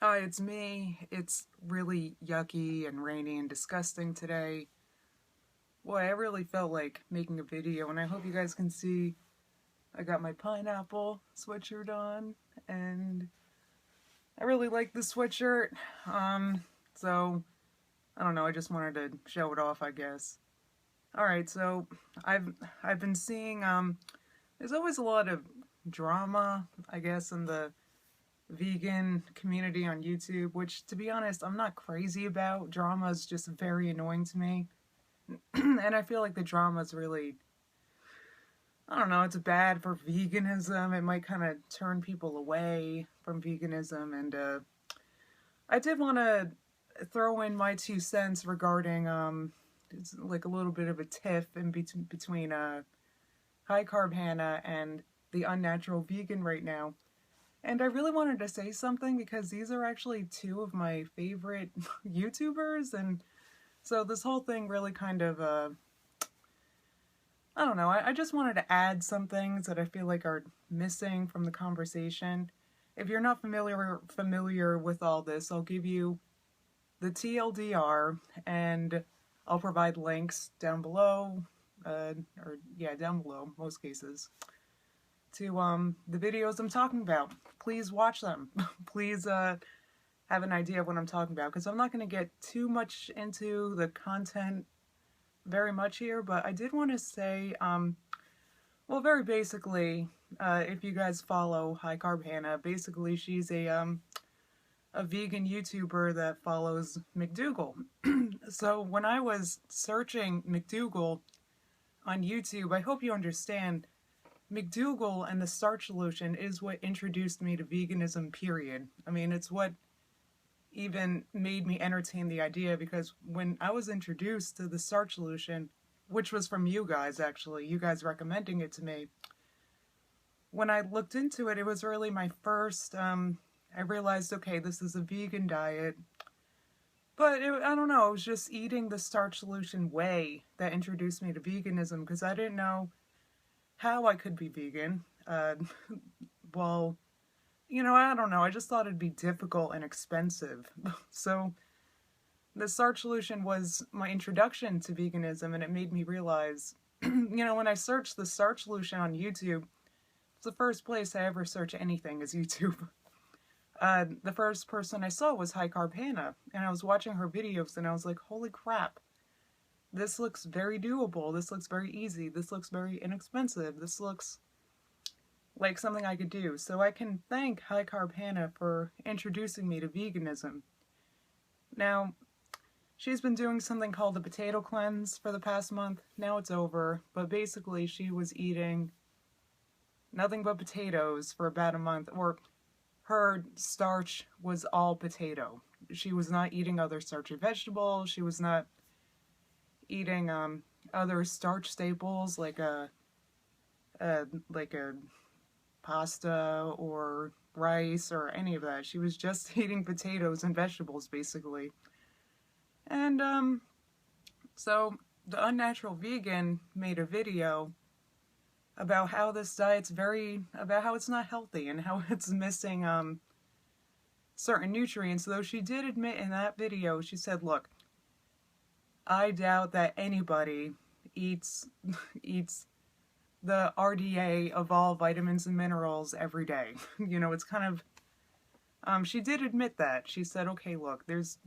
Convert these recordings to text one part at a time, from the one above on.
Hi, it's me. It's really yucky and rainy and disgusting today. Boy, I really felt like making a video, and I hope you guys can see I got my pineapple sweatshirt on, and I really like this sweatshirt. So I don't know, I just wanted to show it off, I guess. Alright, so I've I've been seeing there's always a lot of drama, I guess, in the vegan community on YouTube, which, to be honest, I'm not crazy about. Drama is just very annoying to me. And I feel like the drama is really, I don't know, it's bad for veganism. It might kind of turn people away from veganism. And I did want to throw in my 2 cents regarding, it's like a little bit of a tiff in between High Carb Hannah and the Unnatural Vegan right now. And I really wanted to say something because these are actually two of my favorite YouTubers, and so this whole thing really kind of, I don't know, I just wanted to add some things that I feel like are missing from the conversation. If you're not familiar with all this, I'll give you the TLDR, and I'll provide links down below, down below, most cases, to the videos I'm talking about. Please watch them. Please have an idea of what I'm talking about, because I'm not going to get too much into the content very much here, but I did want to say, well, very basically, if you guys follow High Carb Hannah, basically she's a vegan YouTuber that follows McDougal. So when I was searching McDougal on YouTube, I hope you understand, McDougal and the starch solution is what introduced me to veganism, period. I mean, it's what even made me entertain the idea, because when I was introduced to the starch solution, which was from you guys, actually, you guys recommending it to me, when I looked into it, it was really my first, I realized, okay, this is a vegan diet, but I don't know, it was just eating the starch solution way that introduced me to veganism, because I didn't know how I could be vegan. Well, you know, I don't know. I just thought it'd be difficult and expensive. So the starch solution was my introduction to veganism, and it made me realize, you know, when I searched the starch solution on YouTube, it's the first place I ever search anything is YouTube. The first person I saw was High Carb Hannah, and I was watching her videos, and I was like, holy crap. This looks very doable, this looks very easy, this looks very inexpensive, this looks like something I could do. So I can thank High Carb Hannah for introducing me to veganism. Now, she's been doing something called the potato cleanse for the past month. Now it's over, but basically she was eating nothing but potatoes for about a month, or her starch was all potato. She was not eating other starchy vegetables, she was not eating other starch staples like a pasta or rice or any of that. She was just eating potatoes and vegetables, basically. And so the Unnatural Vegan made a video about how this diet's about how it's not healthy and how it's missing certain nutrients. Though she did admit in that video, she said, look, I doubt that anybody eats the RDA of all vitamins and minerals every day. You know, it's kind of, she did admit that. She said, okay, look, there's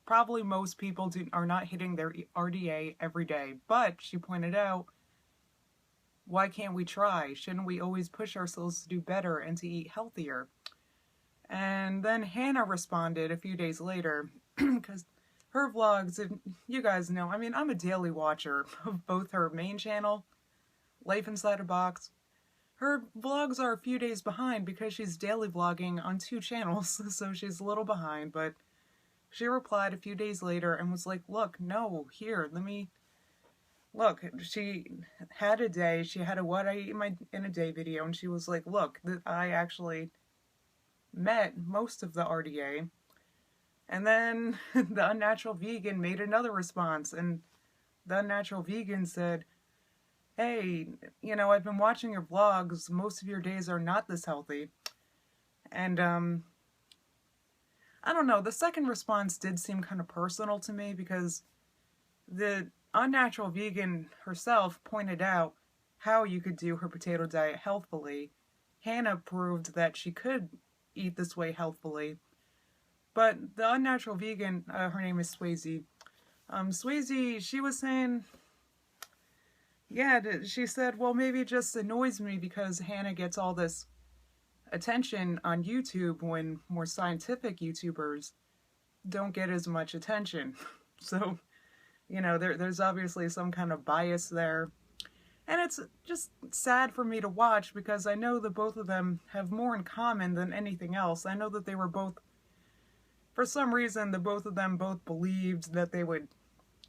probably most people are not hitting their RDA every day, but she pointed out, why can't we try? Shouldn't we always push ourselves to do better and to eat healthier? And then Hannah responded a few days later, because her vlogs, if you guys know, I mean, I'm a daily watcher of both her main channel, Life Inside a Box. Her vlogs are a few days behind because she's daily vlogging on 2 channels, so she's a little behind, but she replied a few days later and was like, look, no, here, let me, look, she had a day, she had a what I eat in a day video, and she was like, look, I actually met most of the RDA. And then the Unnatural Vegan made another response, and the Unnatural Vegan said, hey, you know, I've been watching your vlogs, most of your days are not this healthy. And I don't know, the second response did seem kind of personal to me because the Unnatural vegan herself pointed out how you could do her potato diet healthfully. Hannah proved that she could eat this way healthfully. But the Unnatural vegan, her name is Swayze. Swayze, she was saying, yeah, she said, well, maybe it just annoys me because Hannah gets all this attention on YouTube when more scientific YouTubers don't get as much attention. So, you know, there's obviously some kind of bias there. And it's just sad for me to watch because I know that both of them have more in common than anything else. I know that they were both, for some reason, the both of them both believed that they would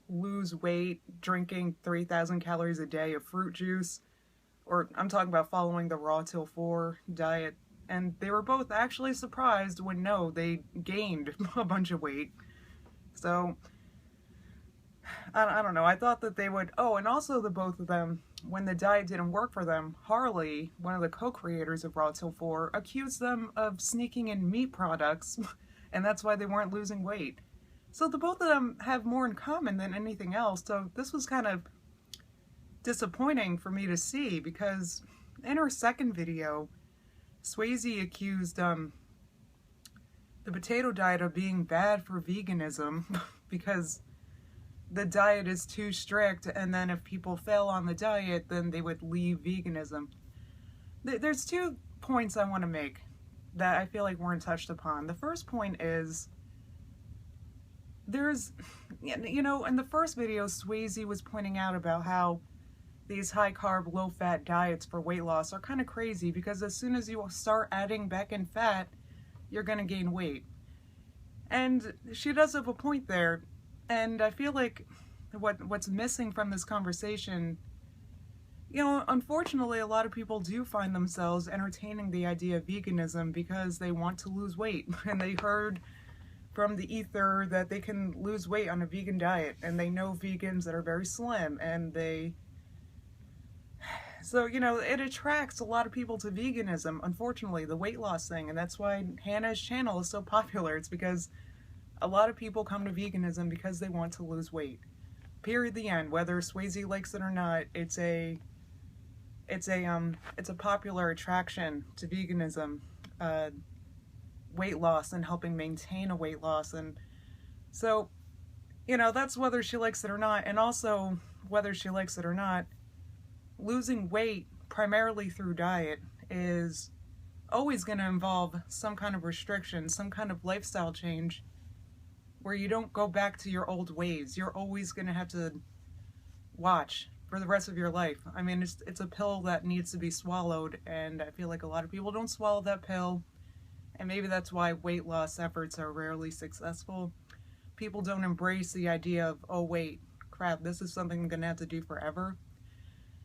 lose weight drinking 3,000 calories a day of fruit juice. Or I'm talking about following the Raw Till 4 diet. And they were both actually surprised when no, they gained a bunch of weight. So, I don't know. I thought that they would... Oh, and also the both of them, when the diet didn't work for them, Harley, one of the co-creators of Raw Till 4, accused them of sneaking in meat products, and that's why they weren't losing weight. So the both of them have more in common than anything else, so this was kind of disappointing for me to see, because in her second video, Swayze accused the potato diet of being bad for veganism, because the diet is too strict, and then if people fail on the diet, then they would leave veganism. There's 2 points I want to make that I feel like weren't touched upon. The first point is, there's, you know, in the first video, Swayze was pointing out about how these high-carb, low-fat diets for weight loss are kind of crazy, because as soon as you start adding back in fat, you're going to gain weight. And she does have a point there. And I feel like what's missing from this conversation, you know, unfortunately, a lot of people do find themselves entertaining the idea of veganism because they want to lose weight. And they heard from the ether that they can lose weight on a vegan diet. And they know vegans that are very slim. And they... So, you know, it attracts a lot of people to veganism, unfortunately, the weight loss thing. And that's why Hannah's channel is so popular. It's because a lot of people come to veganism because they want to lose weight. Period, the end. Whether Swayze likes it or not, it's a popular attraction to veganism, weight loss and helping maintain a weight loss. And so, you know, that's whether she likes it or not. And also, whether she likes it or not, losing weight primarily through diet is always going to involve some kind of restriction, some kind of lifestyle change, where you don't go back to your old ways. You're always going to have to watch for the rest of your life. I mean, it's a pill that needs to be swallowed, and I feel like a lot of people don't swallow that pill, and maybe that's why weight loss efforts are rarely successful. People don't embrace the idea of, oh wait, crap, this is something I'm going to have to do forever.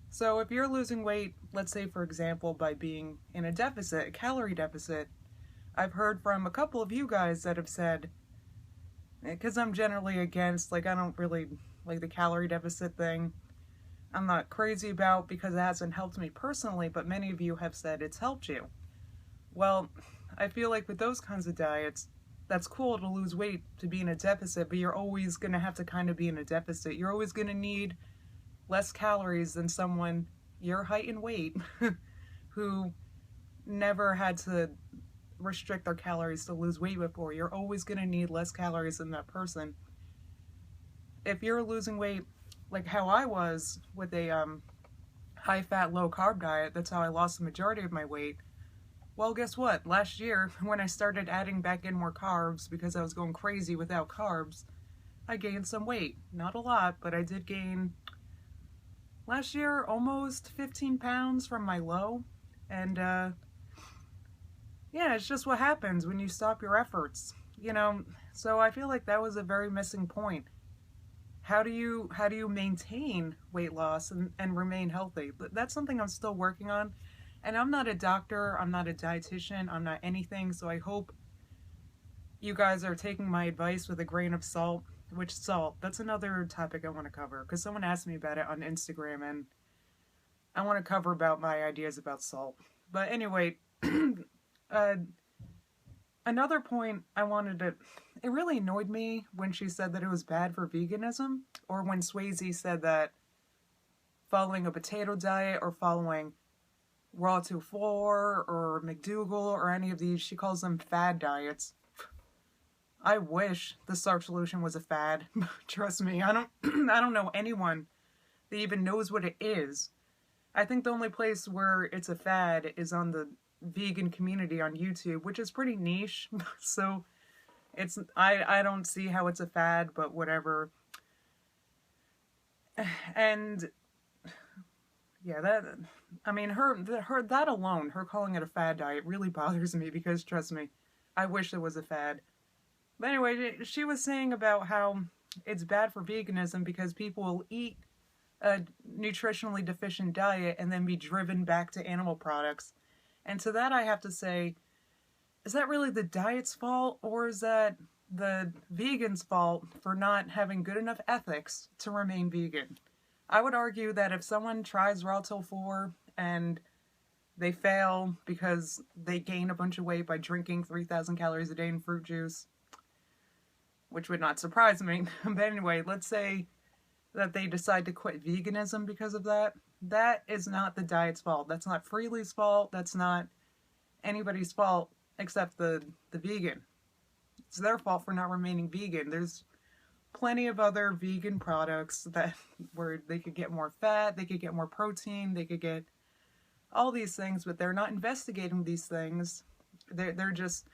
So if you're losing weight, let's say for example by being in a deficit, a calorie deficit, I've heard from a couple of you guys that have said, because I'm generally against, like, I don't really like the calorie deficit thing. I'm not crazy about because it hasn't helped me personally, but many of you have said it's helped you. Well, I feel like with those kinds of diets, that's cool to lose weight, to be in a deficit, but you're always going to have to kind of be in a deficit. You're always going to need less calories than someone your height and weight who never had to restrict their calories to lose weight before. You're always going to need less calories than that person. If you're losing weight like how I was with a high-fat, low-carb diet, that's how I lost the majority of my weight. Well, guess what? Last year, when I started adding back in more carbs because I was going crazy without carbs, I gained some weight. Not a lot, but I did gain, last year, almost 15 pounds from my low. And, yeah, it's just what happens when you stop your efforts, you know. So I feel like that was a very missing point. How do you maintain weight loss and remain healthy? That's something I'm still working on. And I'm not a doctor, I'm not a dietitian, I'm not anything, so I hope you guys are taking my advice with a grain of salt. Which salt? That's another topic I want to cover, because someone asked me about it on Instagram, and I want to cover about my ideas about salt. But anyway, another point I wanted to, it really annoyed me when she said that it was bad for veganism, or when Swayze said that following a potato diet or following Raw to 4 or McDougal or any of these, she calls them fad diets. I wish the Starch Solution was a fad. Trust me, I don't know anyone that even knows what it is. I think the only place where it's a fad is on the vegan community on YouTube, which is pretty niche. So it's I don't see how it's a fad, but whatever. And yeah, I mean, her that alone, her calling it a fad diet really bothers me, because trust me, I wish it was a fad. But anyway, she was saying about how it's bad for veganism because people will eat a nutritionally deficient diet and then be driven back to animal products. And to that I have to say, is that really the diet's fault, or is that the vegan's fault for not having good enough ethics to remain vegan? I would argue that if someone tries raw tofu and they fail because they gain a bunch of weight by drinking 3,000 calories a day in fruit juice, which would not surprise me, but anyway, let's say that they decide to quit veganism because of that, that is not the diet's fault. That's not Freely's fault. That's not anybody's fault except the vegan. It's their fault for not remaining vegan. There's plenty of other vegan products that where they could get more fat, they could get more protein, they could get all these things, but they're not investigating these things. They're just,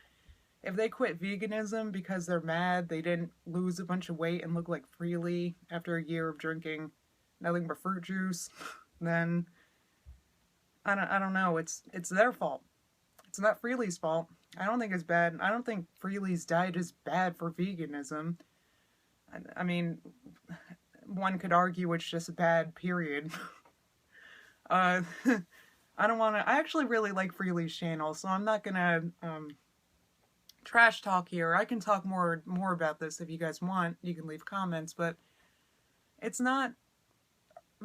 if they quit veganism because they're mad they didn't lose a bunch of weight and look like Freely after a year of drinking nothing but fruit juice, then I don't know, it's their fault. It's not Freely's fault. I don't think it's bad. I don't think Freely's diet is bad for veganism. I mean, one could argue it's just bad, period. I don't want to... I actually really like Freely's channel, so I'm not gonna trash talk here. I can talk more about this if you guys want. You can leave comments, but it's not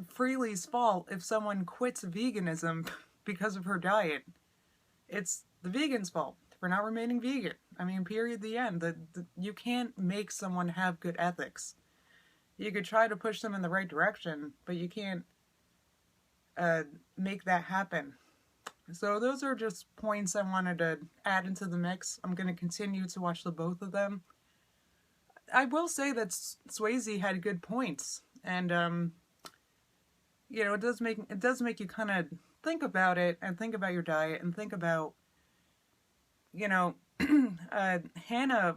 Freely's fault if someone quits veganism because of her diet. It's the vegan's fault for not remaining vegan. I mean, period, the end. You can't make someone have good ethics. You could try to push them in the right direction, but you can't make that happen. So those are just points I wanted to add into the mix. I'm going to continue to watch the both of them. I will say that Swayze had good points, and you know, it does make you kind of think about it, and think about your diet, and think about, you know, Hannah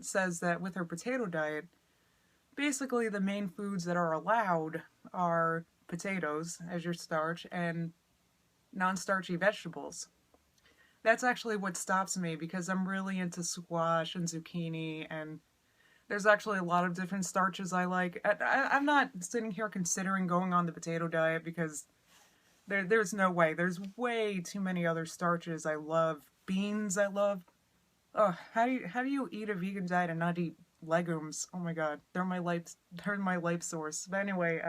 says that with her potato diet, basically the main foods that are allowed are potatoes as your starch and non-starchy vegetables. That's actually what stops me, because I'm really into squash and zucchini, and there's actually a lot of different starches I like. I'm not sitting here considering going on the potato diet, because there's no way. There's way too many other starches I love. Beans I love. Oh, how do you eat a vegan diet and not eat legumes? Oh my god, they're my life source. But anyway,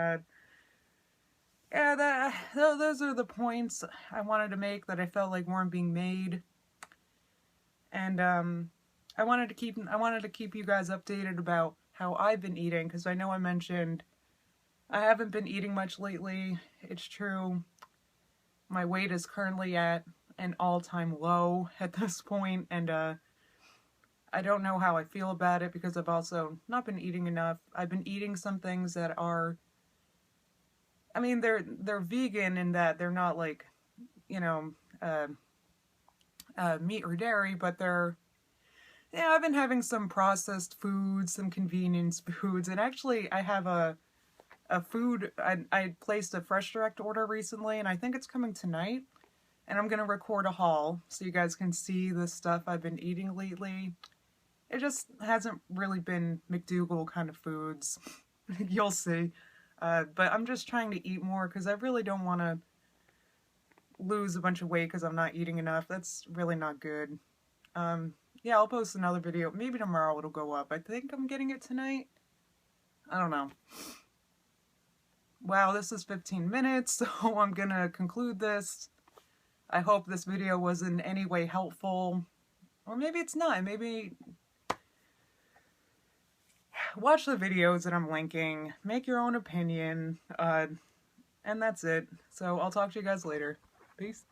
yeah, those are the points I wanted to make that I felt like weren't being made, and I wanted to keep you guys updated about how I've been eating, because I know I mentioned I haven't been eating much lately. It's true. My weight is currently at an all-time low at this point, and I don't know how I feel about it, because I've also not been eating enough. I've been eating some things that are, I mean, they're vegan in that they're not like, you know, meat or dairy, but they're, yeah, I've been having some processed foods, some convenience foods, and actually I have a food, I placed a Fresh Direct order recently, and I think it's coming tonight, and I'm going to record a haul so you guys can see the stuff I've been eating lately. It just hasn't really been McDougal kind of foods. You'll see. But I'm just trying to eat more, because I really don't want to lose a bunch of weight because I'm not eating enough. That's really not good. Yeah, I'll post another video. Maybe tomorrow it'll go up. I think I'm getting it tonight. I don't know. Wow, this is 15 minutes, so I'm gonna conclude this. I hope this video was in any way helpful. Or maybe it's not. Maybe watch the videos that I'm linking, make your own opinion, and that's it. So I'll talk to you guys later. Peace.